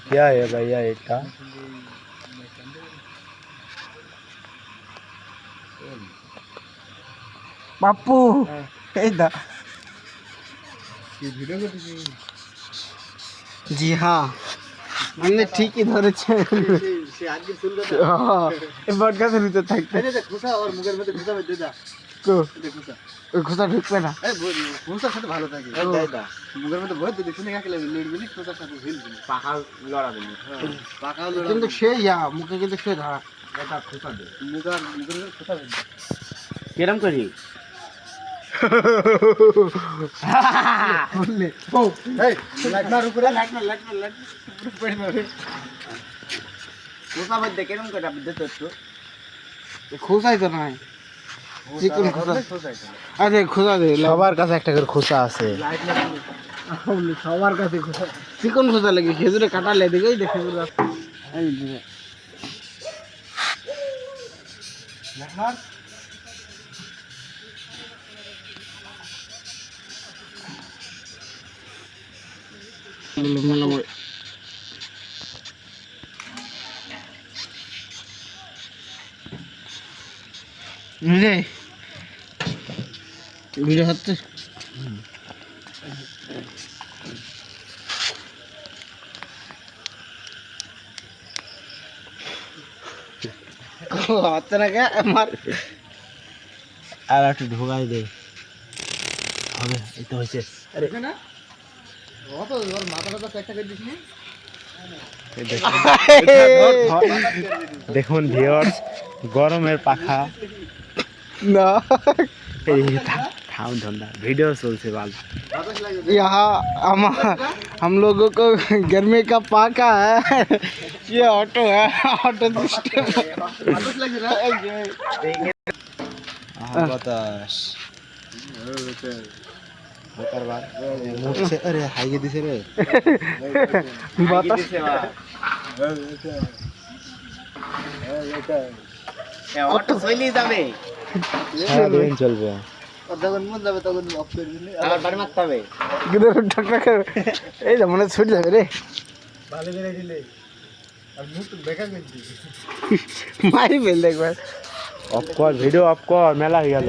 क्या है भैया এটা বাপু এই দা জি হ্যাঁ আপনি ঠিকই ধরেছেন বট গাছের ভিতর থাকতে ওই খোসা ঢুকবে না ভালো থাকে মুখের মধ্যে ভয় দেখছি না লড়বি খোসার সাথে ঝিলবি পাখা লড়াবে পাকা কিন্তু সে মুখে কিন্তু সে ধরা এটা খোসা দে মুখের খোসা কেরম করি বললে ও এই লাইটনার উপরে লাইটনার পড়ে মারে খোসা মধ্যে কেরম করে আপনি দিতে তো খোসাই তো নাই চিকন খোসা আরে খোসা দে সবার কাছে একটা করে খোসা আছে সবার কাছে খোসা চিকন খোসা লাগে খেজুরে কাটালে দেখেই দেখে এই যে লাইটনার রে ভিডিও হচ্ছে হচ্ছে না কে আমার আর একটু ঢোকাই দে হবে এই তো হয়েছে আরে না অত ওর মাথাটা একটা করে দিস নি দেখুন ভিউয়ার্স গরমের পাখা না এই थाम धंधा वीडियो चलছে बाल यहाँ हम लोगों को गर्मी का पाका है ये ऑटो है ऑटो सिस्टम বাতাস বেকার বাদ মুখছে আরে হাইগে দিছে রে বাতাস অটো চলে যাবে সারাদিন চলবে যখন মন যাবে তখন অফ করে দিলে আবার বাড়ি মারতে হবে গিয়ে ঠকঠক এই যে মনে ছুটে যাবে রে ভালো করে দিলে আর মুখ তো বেকার করে দিবি মারি ফেললে একবার অফ কর ভিডিও অফ কর মেলা হয়ে গেল